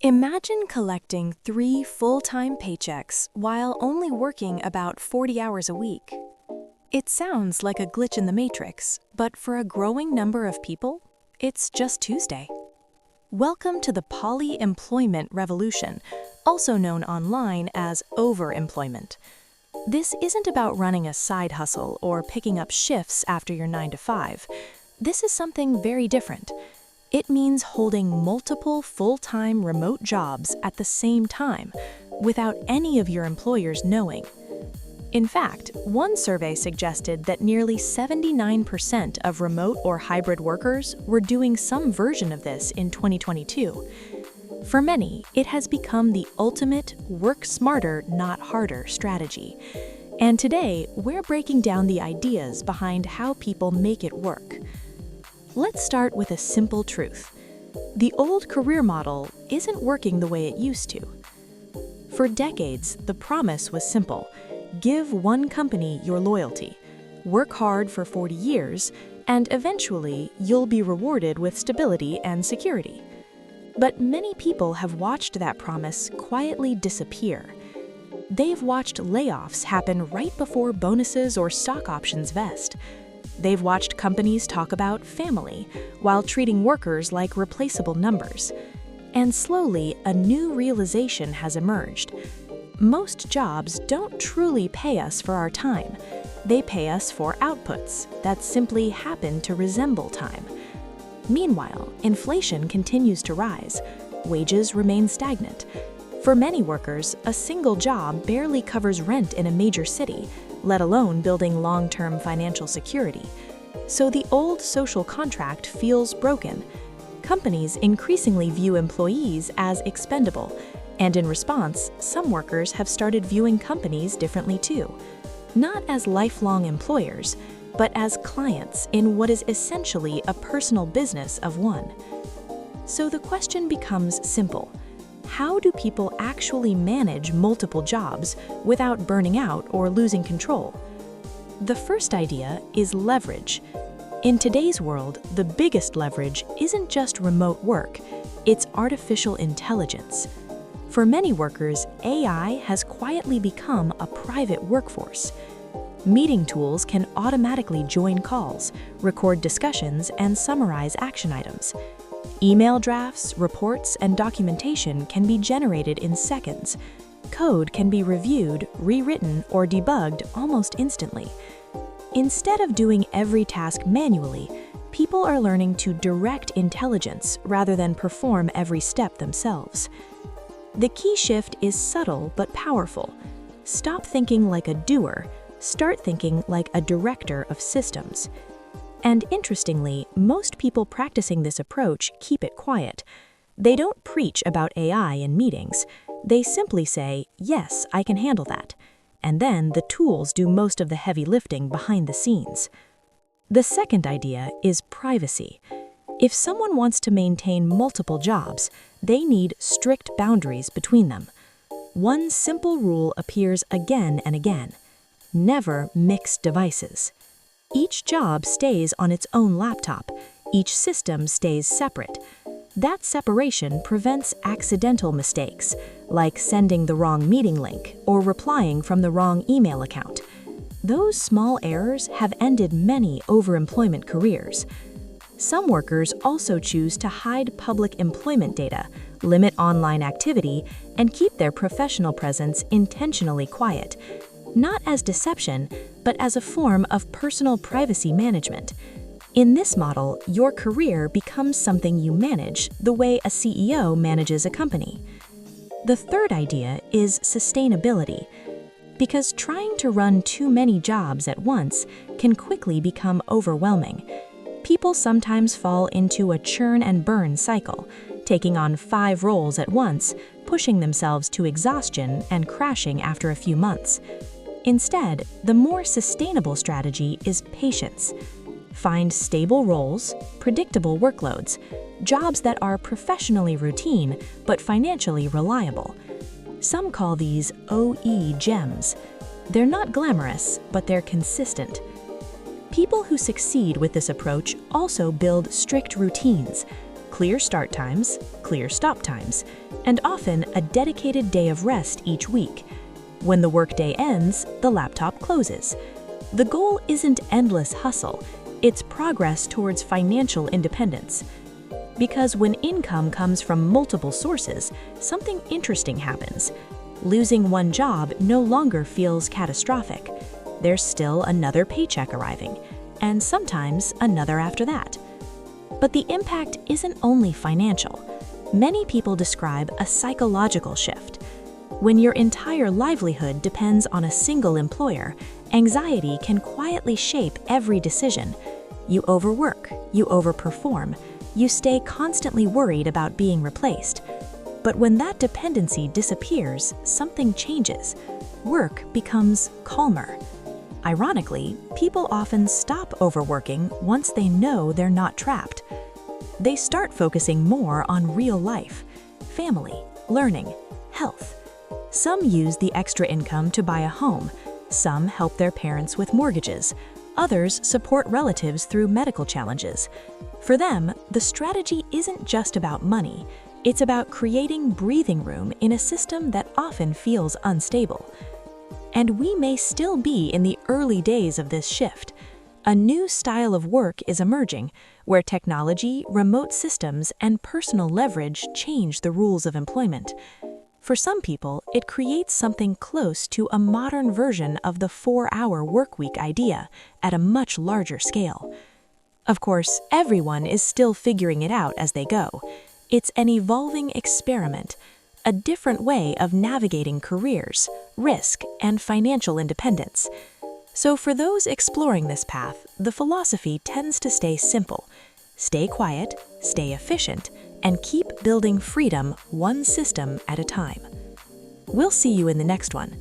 Imagine collecting 3 full-time paychecks while only working about 40 hours a week. It sounds like a glitch in the matrix, but for a growing number of people, it's just Tuesday. Welcome to the poly-employment revolution, also known online as overemployment. This isn't about running a side hustle or picking up shifts after your 9 to 5. This is something very different. It means holding multiple full-time remote jobs at the same time, without any of your employers knowing. In fact, one survey suggested that nearly 79% of remote or hybrid workers were doing some version of this in 2022. For many, it has become the ultimate work smarter, not harder strategy. And today, we're breaking down the ideas behind how people make it work. Let's start with a simple truth. The old career model isn't working the way it used to. For decades, the promise was simple. Give one company your loyalty, work hard for 40 years, and eventually you'll be rewarded with stability and security. But many people have watched that promise quietly disappear. They've watched layoffs happen right before bonuses or stock options vest. They've watched companies talk about family while treating workers like replaceable numbers. And slowly, a new realization has emerged. Most jobs don't truly pay us for our time. They pay us for outputs that simply happen to resemble time. Meanwhile, inflation continues to rise. Wages remain stagnant. For many workers, a single job barely covers rent in a major city, let alone building long-term financial security. So the old social contract feels broken. Companies increasingly view employees as expendable, and in response, some workers have started viewing companies differently too. Not as lifelong employers, but as clients in what is essentially a personal business of one. So the question becomes simple. How do people actually manage multiple jobs without burning out or losing control? The first idea is leverage. In today's world, the biggest leverage isn't just remote work, it's artificial intelligence. For many workers, AI has quietly become a private workforce. Meeting tools can automatically join calls, record discussions, and summarize action items. Email drafts, reports, and documentation can be generated in seconds. Code can be reviewed, rewritten, or debugged almost instantly. Instead of doing every task manually, people are learning to direct intelligence rather than perform every step themselves. The key shift is subtle but powerful. Stop thinking like a doer, start thinking like a director of systems. And interestingly, most people practicing this approach keep it quiet. They don't preach about AI in meetings. They simply say, "Yes, I can handle that." And then the tools do most of the heavy lifting behind the scenes. The second idea is privacy. If someone wants to maintain multiple jobs, they need strict boundaries between them. One simple rule appears again and again. Never mix devices. Each job stays on its own laptop. Each system stays separate. That separation prevents accidental mistakes, like sending the wrong meeting link or replying from the wrong email account. Those small errors have ended many overemployment careers. Some workers also choose to hide public employment data, limit online activity, and keep their professional presence intentionally quiet. Not as deception, but as a form of personal privacy management. In this model, your career becomes something you manage the way a CEO manages a company. The third idea is sustainability. Because trying to run too many jobs at once can quickly become overwhelming. People sometimes fall into a churn and burn cycle, taking on 5 roles at once, pushing themselves to exhaustion and crashing after a few months. Instead, the more sustainable strategy is patience. Find stable roles, predictable workloads, jobs that are professionally routine but financially reliable. Some call these OE gems. They're not glamorous, but they're consistent. People who succeed with this approach also build strict routines, clear start times, clear stop times, and often a dedicated day of rest each week. When the workday ends, the laptop closes. The goal isn't endless hustle, it's progress towards financial independence. Because when income comes from multiple sources, something interesting happens. Losing one job no longer feels catastrophic. There's still another paycheck arriving, and sometimes another after that. But the impact isn't only financial. Many people describe a psychological shift. When your entire livelihood depends on a single employer, anxiety can quietly shape every decision. You overwork, you overperform, you stay constantly worried about being replaced. But when that dependency disappears, something changes. Work becomes calmer. Ironically, people often stop overworking once they know they're not trapped. They start focusing more on real life, family, learning, health. Some use the extra income to buy a home. Some help their parents with mortgages. Others support relatives through medical challenges. For them, the strategy isn't just about money. It's about creating breathing room in a system that often feels unstable. And we may still be in the early days of this shift. A new style of work is emerging, where technology, remote systems, and personal leverage change the rules of employment. For some people, it creates something close to a modern version of the 4-hour workweek idea at a much larger scale. Of course, everyone is still figuring it out as they go. It's an evolving experiment, a different way of navigating careers, risk, and financial independence. So for those exploring this path, the philosophy tends to stay simple. Stay quiet, stay efficient, and keep building freedom one system at a time. We'll see you in the next one.